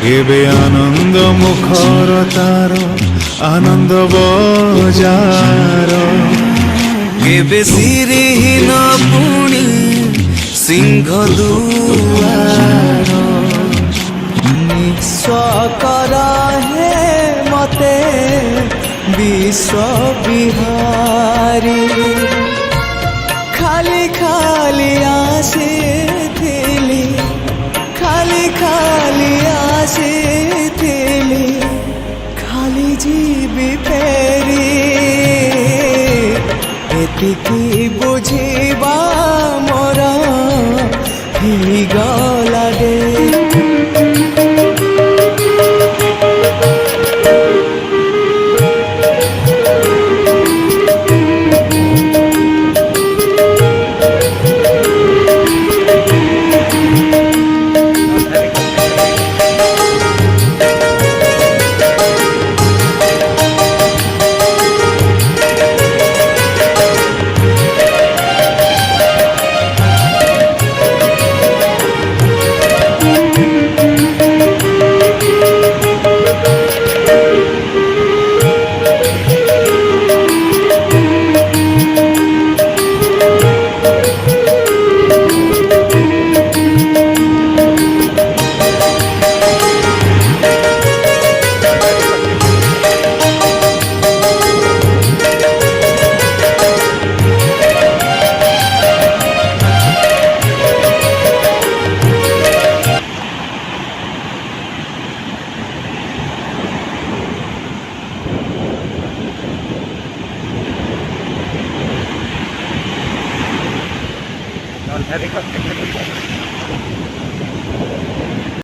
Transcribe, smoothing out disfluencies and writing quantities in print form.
केबे आनंद मुखर तार आनंद बजार केबे सिरहीन पुणी सिंह दुआर निस्व कर हे मते विश्व बिहारी खाली खाली आसीथिली खाली खाली आसीथिली खाली जीवी फेरी एतिकी